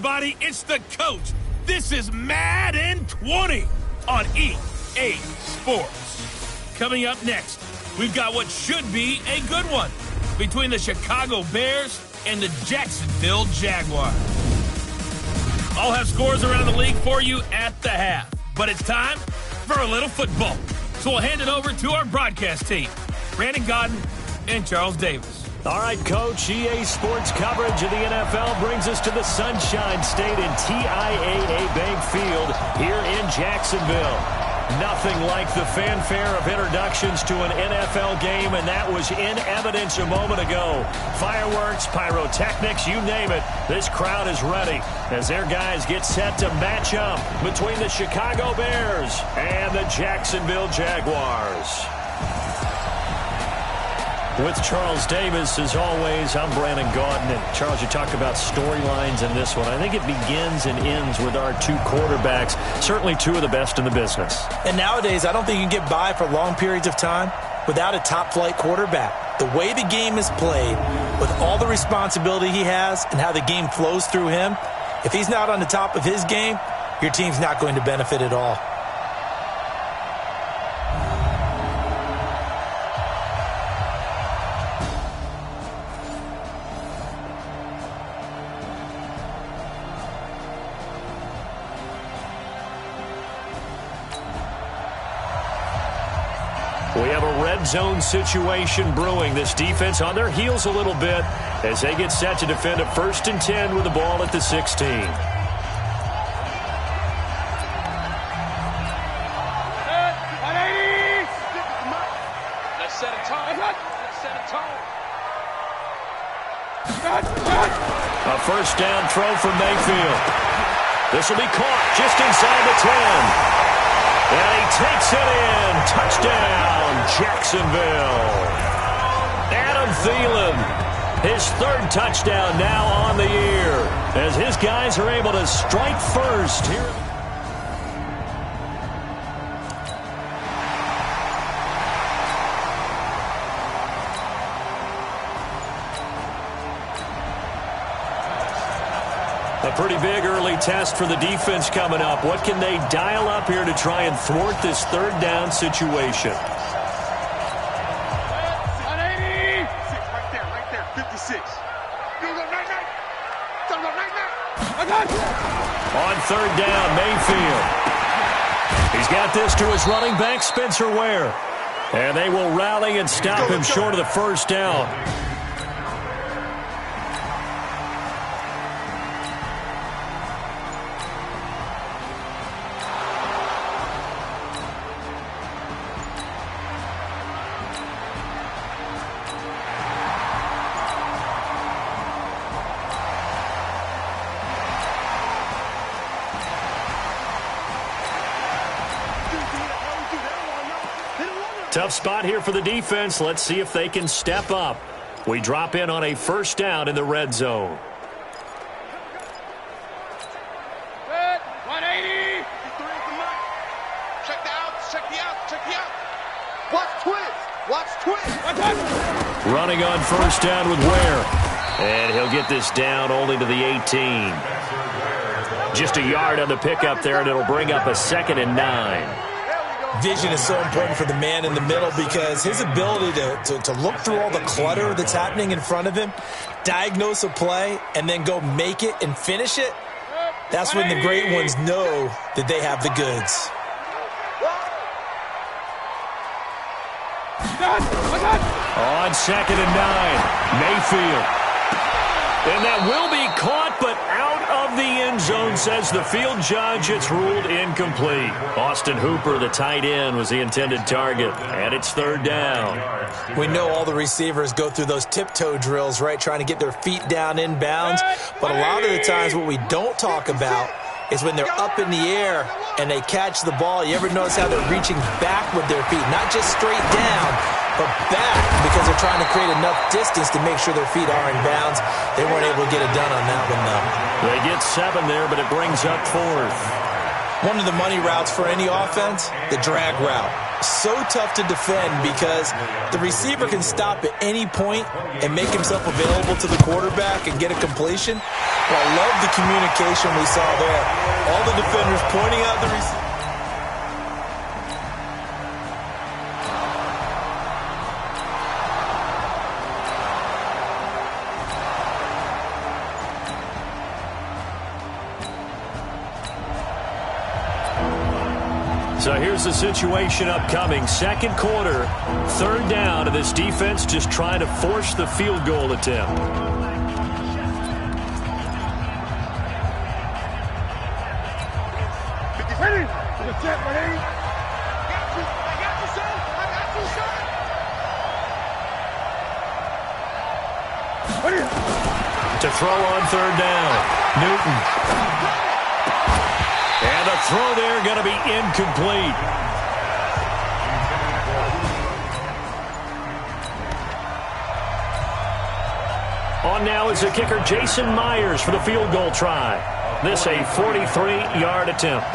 everybody. It's the coach. This is Madden 20 on EA Sports. Coming up next, we've got what should be a good one between the Chicago Bears and the Jacksonville Jaguars. I'll have scores around the league for you at the half. But it's time for a little football. So we'll hand it over to our broadcast team, Brandon Godden and Charles Davis. All right, Coach, EA Sports coverage of the NFL brings us to the Sunshine State in TIAA Bank Field here in Jacksonville. Nothing like the fanfare of introductions to an NFL game, and that was in evidence a moment ago. Fireworks, pyrotechnics, you name it. This crowd is ready as their guys get set to match up between the Chicago Bears and the Jacksonville Jaguars. With Charles Davis, as always, I'm Brandon Gaudin. And Charles, you talked about storylines in this one. I think it begins and ends with our two quarterbacks, certainly two of the best in the business. And nowadays, I don't think you can get by for long periods of time without a top-flight quarterback. The way the game is played, with all the responsibility he has and how the game flows through him, if he's not on the top of his game, your team's not going to benefit at all. We have a red zone situation brewing. This defense on their heels a little bit as they get set to defend a 1st and 10 with the ball at the 16. Let's set a tone. Let's set a tone. A first down throw from Mayfield. This will be caught just inside the 10. And he takes it in. Touchdown, Jacksonville. Adam Thielen, his 3rd touchdown now on the year as his guys are able to strike first here. A pretty big early test for the defense coming up. What can they dial up here to try and thwart this 3rd down situation? 180. Right there, 56. On 3rd down, Mayfield. He's got this to his running back, Spencer Ware. And they will rally and stop him short of the 1st down. Tough spot here for the defense. Let's see if they can step up. We drop in on a 1st down in the red zone. 180. Check the out. Watch twist. Running on 1st down with Ware. And he'll get this down only to the 18. Just a yard on the pickup there, and it'll bring up a 2nd and 9. Vision is so important for the man in the middle because his ability to look through all the clutter that's happening in front of him, diagnose a play, and then go make it and finish it, that's when the great ones know that they have the goods. On 2nd and 9, Mayfield. And that will be caught, but out of the end zone, says the field judge. It's ruled incomplete. Austin Hooper, the tight end, was the intended target, and it's 3rd down. We know all the receivers go through those tiptoe drills, right, trying to get their feet down inbounds. But a lot of the times what we don't talk about is when they're up in the air and they catch the ball. You ever notice how they're reaching back with their feet, not just straight down, but back, because they're trying to create enough distance to make sure their feet are in bounds. They weren't able to get it done on that one, though. They get 7 there, but it brings up 4th. One of the money routes for any offense, the drag route. so tough to defend because the receiver can stop at any point and make himself available to the quarterback and get a completion. But I love the communication we saw there. All the defenders pointing out the receiver. So here's the situation upcoming. Second quarter, third down, and this defense just trying to force the field goal attempt. Ready? To throw on third down, Newton. And the throw there going to be incomplete. On now is the kicker Jason Myers for the field goal try. This a 43-yard attempt.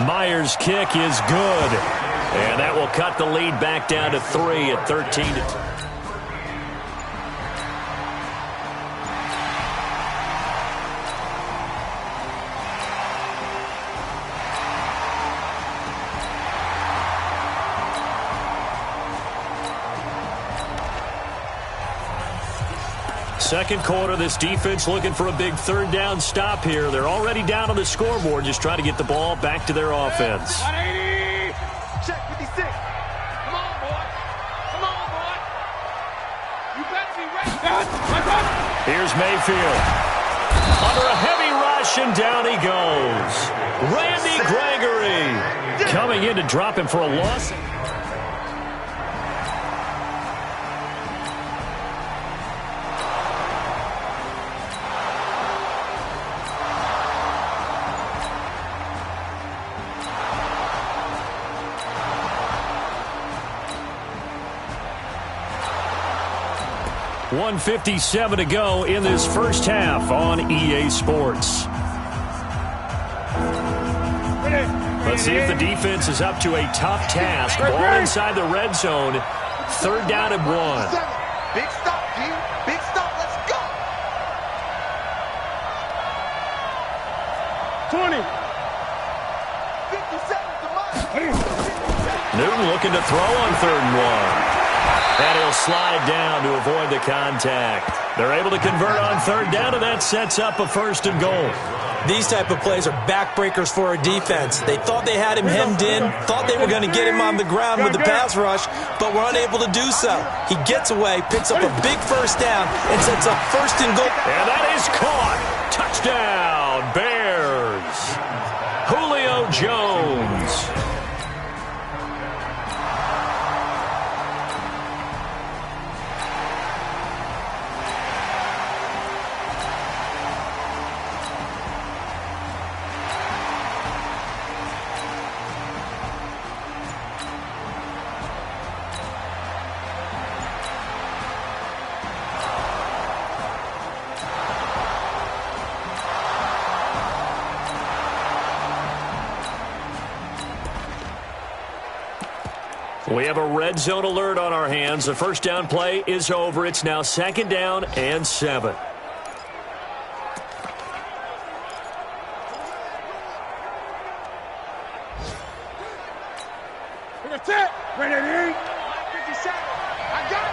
Myers' kick is good. And that will cut the lead back down to 3 at 13. Second quarter, this defense looking for a big third down stop here. They're already down on the scoreboard, just trying to get the ball back to their offense. Check 56. Come on, boy. Come on, boy. You better be ready. Here's Mayfield. Under a heavy rush, and down he goes. Randy Gregory coming in to drop him for a loss. .157 to go in this first half on EA Sports. Let's see if the defense is up to a tough task. Ball inside the red zone. Third down and 1. Big stop, G. Big stop. Let's go. 20. 57 to mine. Newton looking to throw on third and 1. And he'll slide down to avoid the contact. They're able to convert on third down, and that sets up a first and goal. These type of plays are backbreakers for a defense. They thought they had him hemmed in, thought they were going to get him on the ground with the pass rush, but were unable to do so. He gets away, picks up a big first down, and sets up first and goal. And that is caught. Touchdown, Bears. Julio Jones. We have a red zone alert on our hands. The first down play is over. It's now second down and 7. Ready? 57. I got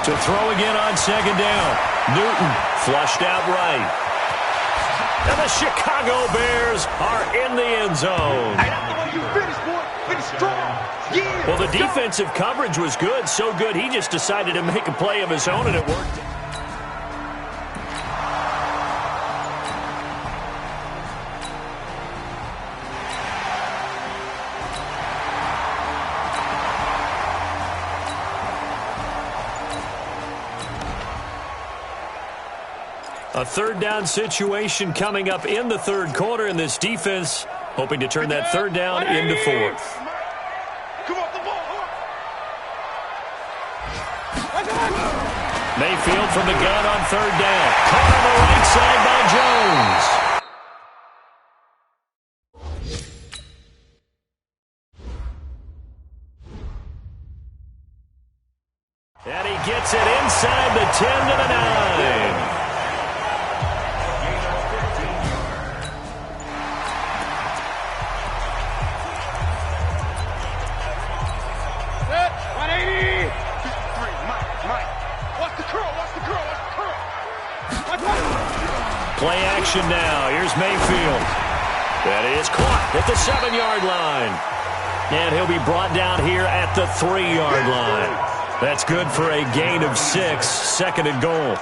it. To throw again on second down. Newton flushed out right. And the Chicago Bears are in the end zone. Hey, that's the way you finish, boy. Finish strong. Yeah. Well, the defensive coverage was good, so good he just decided to make a play of his own, and it worked. A third down situation coming up in the third quarter, and this defense hoping to turn that third down into fourth. Come on, the ball. Mayfield from the gun on third down. Caught on the right side by Jones. And he gets it inside the 10 to the 9. Play action now. Here's Mayfield. That is caught at the 7-yard line. And he'll be brought down here at the 3-yard line. That's good for a gain of 6, second and goal.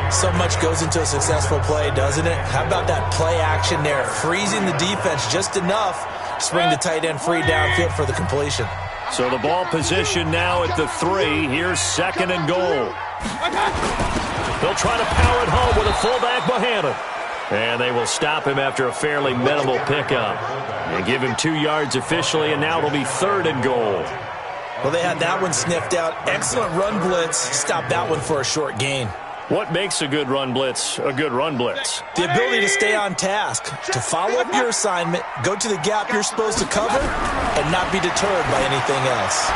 So much goes into a successful play, doesn't it? How about that play action there? Freezing the defense just enough to bring the tight end free downfield for the completion. So the ball position now at the 3. Here's second and goal. They'll try to power it home with a fullback behind him. And they will stop him after a fairly minimal pickup. And give him 2 yards officially, and now it'll be third and goal. Well, they had that one sniffed out. Excellent run blitz. Stop that one for a short gain. What makes a good run blitz a good run blitz? The ability to stay on task, to follow up your assignment, go to the gap you're supposed to cover, and not be deterred by anything else.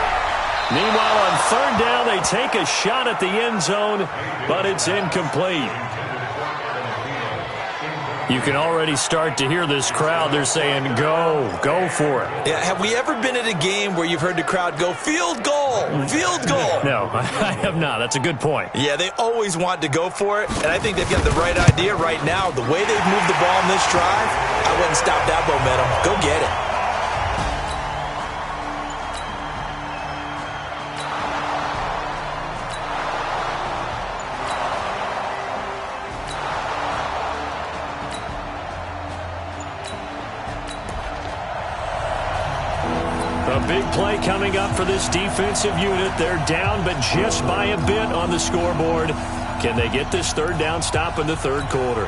Meanwhile, on third down, they take a shot at the end zone, but it's incomplete. You can already start to hear this crowd. They're saying, go for it. Yeah, have we ever been at a game where you've heard the crowd go, field goal, field goal? No, I have not. That's a good point. Yeah, they always want to go for it, and I think they've got the right idea right now. The way they've moved the ball in this drive, I wouldn't stop that momentum. Go get it. Big play coming up for this defensive unit. They're down, but just by a bit on the scoreboard. Can they get this third down stop in the third quarter?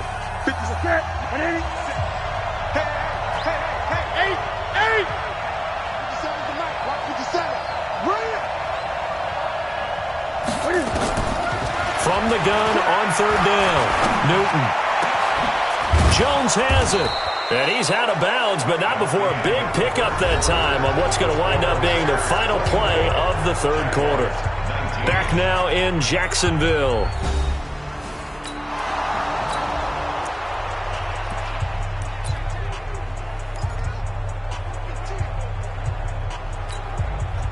From the gun on third down, Newton. Jones has it. And he's out of bounds, but not before a big pickup that time on what's going to wind up being the final play of the third quarter. Back now in Jacksonville.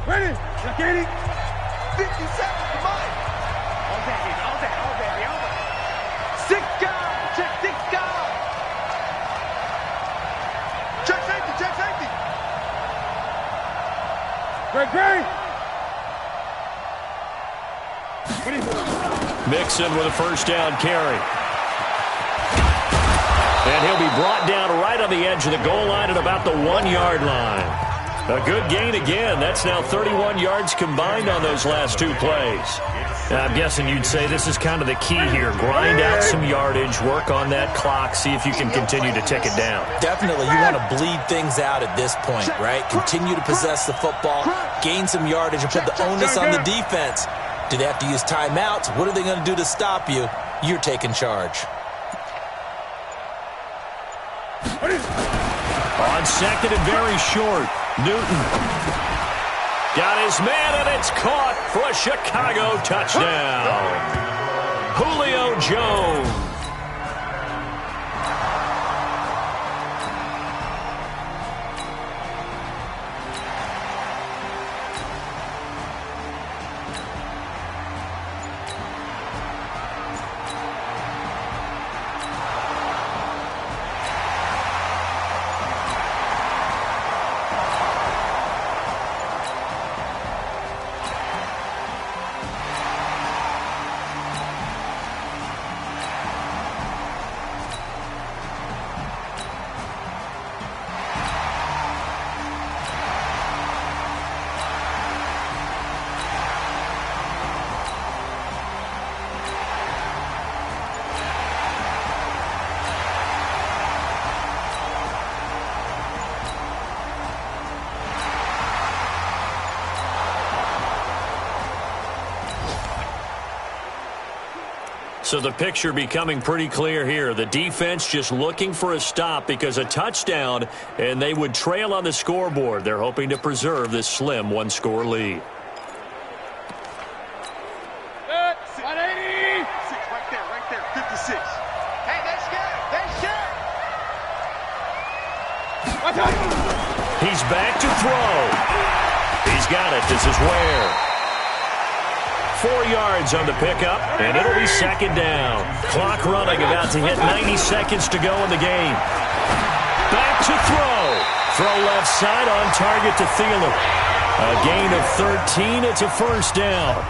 Ready? You're getting 50 seconds to mine. All day. 6 guys. Check 6 guys. Check safety. Great. Mixon with a first down carry. And he'll be brought down right on the edge of the goal line at about the 1-yard line. A good gain again. That's now 31 yards combined on those last 2 plays. I'm guessing you'd say this is kind of the key here. Grind out some yardage, work on that clock, see if you can continue to tick it down. Definitely. You want to bleed things out at this point, right? Continue to possess the football, gain some yardage, and put the onus on the defense. Do they have to use timeouts? What are they going to do to stop you? You're taking charge. On second and very short, Newton got his man, and it's caught for a Chicago touchdown. Julio Jones. So the picture becoming pretty clear here. The defense just looking for a stop because a touchdown, and they would trail on the scoreboard. They're hoping to preserve this slim one-score lead. 180. Right there, 56. Hey, that's good. He's back to throw. He's got it. This is Ware. 4 yards on the pickup, and it'll be second down. Clock running, about to hit 90 seconds to go in the game. Back to throw. Throw left side on target to Thielen. A gain of 13. It's a first down.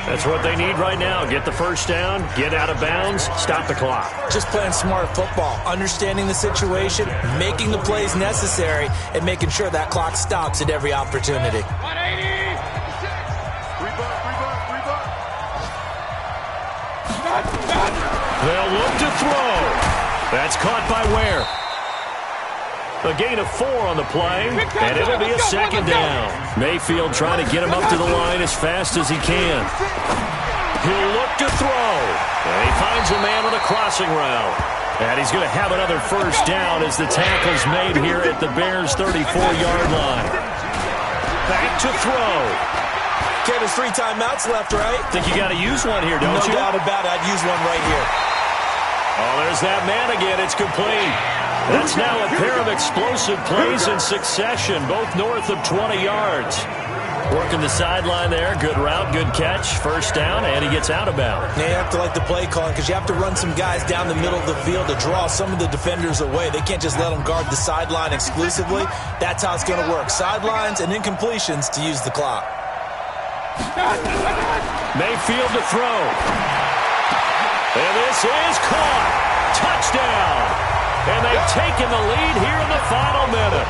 That's what they need right now. Get the first down, get out of bounds, stop the clock. Just playing smart football, understanding the situation, making the plays necessary, and making sure that clock stops at every opportunity. 180. They'll look to throw. That's caught by Ware. A gain of 4 on the play, and it'll be a second down. Mayfield trying to get him up to the line as fast as he can. He'll look to throw. And he finds a man on a crossing route. And he's going to have another first down as the tackle's made here at the Bears' 34-yard line. Back to throw. Okay, there's 3 timeouts left, right? Think you got to use one here, don't you? No doubt about it. I'd use one right here. Oh, there's that man again. It's complete. That's now a pair of explosive plays in succession, both north of 20 yards. Working the sideline there. Good route, good catch. First down, and he gets out of bounds. Now you have to like the play calling because you have to run some guys down the middle of the field to draw some of the defenders away. They can't just let them guard the sideline exclusively. That's how it's going to work. Sidelines and incompletions to use the clock. Mayfield to throw. And this is caught. Touchdown. And they've taken the lead here in the final minute.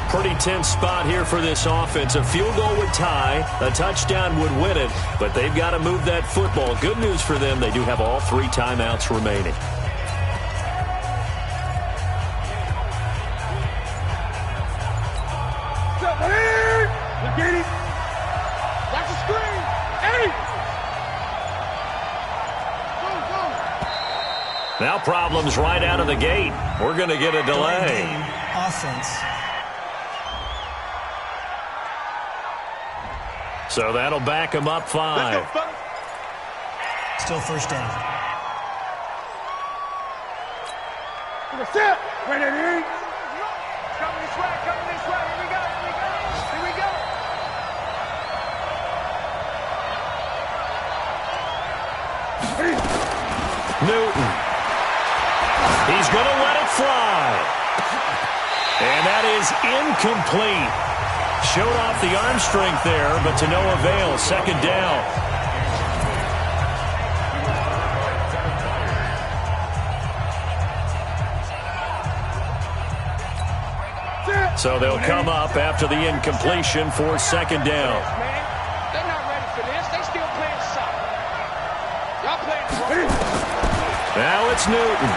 Pretty tense spot here for this offense. A field goal would tie. A touchdown would win it. But they've got to move that football. Good news for them. They do have all 3 timeouts remaining. Now problems right out of the gate. We're going to get a delay. Offense. So that'll back him up 5. Still first down. Set. Coming this way, coming this way. Here we go, here we go, here we go. Newton. He's going to let it fly. And that is incomplete. Showed off the arm strength there, but to no avail. Second down. So they'll come up after the incompletion for second down. They're not ready for this. They still playing soccer. Y'all playing. Now it's Newton.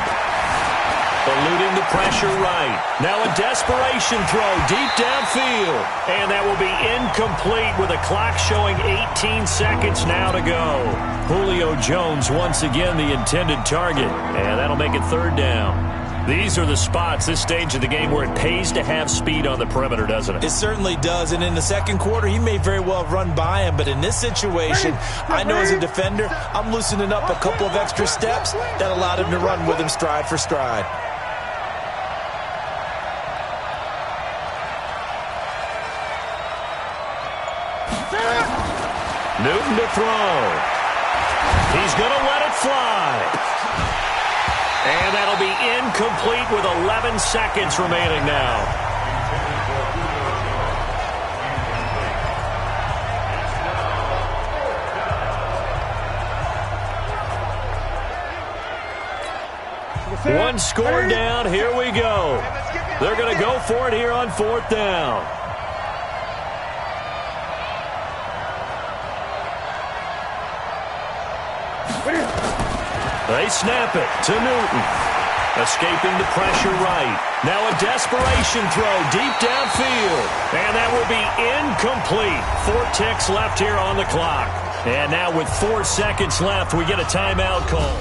Eluding the pressure right. Now a desperation throw deep downfield. And that will be incomplete with a clock showing 18 seconds now to go. Julio Jones once again the intended target. And that'll make it third down. These are the spots, this stage of the game, where it pays to have speed on the perimeter, doesn't it? It certainly does. And in the second quarter, he may very well run by him. But in this situation, I know as a defender, I'm loosening up a couple of extra steps that allowed him to run with him stride for stride. Newton to throw. He's going to let it fly. And that'll be incomplete with 11 seconds remaining now. One score down. Here we go. They're going to go for it here on fourth down. They snap it to Newton. Escaping the pressure right. Now a desperation throw deep downfield. And that will be incomplete. 4 ticks left here on the clock. And now with 4 seconds left, we get a timeout call.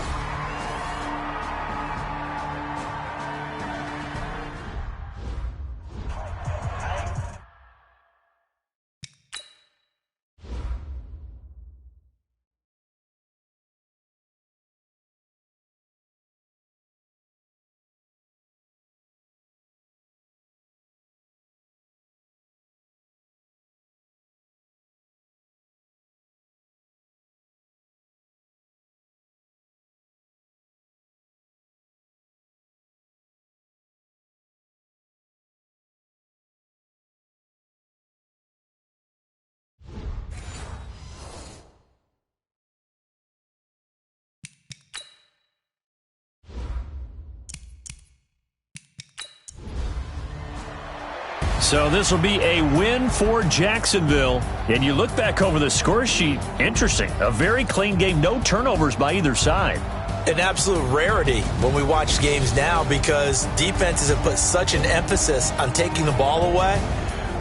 So this will be a win for Jacksonville. And you look back over the score sheet, interesting. A very clean game, no turnovers by either side. An absolute rarity when we watch games now because defenses have put such an emphasis on taking the ball away.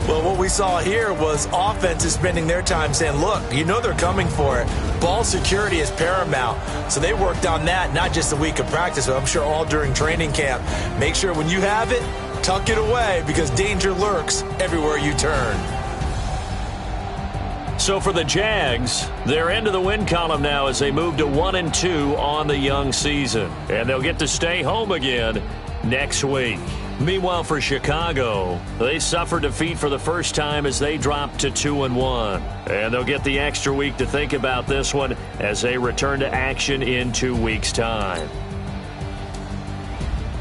Well, what we saw here was offenses spending their time saying, look, you know they're coming for it. Ball security is paramount. So they worked on that, not just a week of practice, but I'm sure all during training camp. Make sure when you have it, tuck it away because danger lurks everywhere you turn. So for the Jags, they're into the win column now as they move to 1-2 on the young season. And they'll get to stay home again next week. Meanwhile, for Chicago, they suffered defeat for the first time as they dropped to 2-1. And they'll get the extra week to think about this one as they return to action in 2 weeks' time.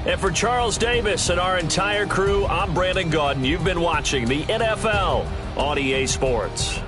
And for Charles Davis and our entire crew, I'm Brandon Gaudin. You've been watching the NFL on EA Sports.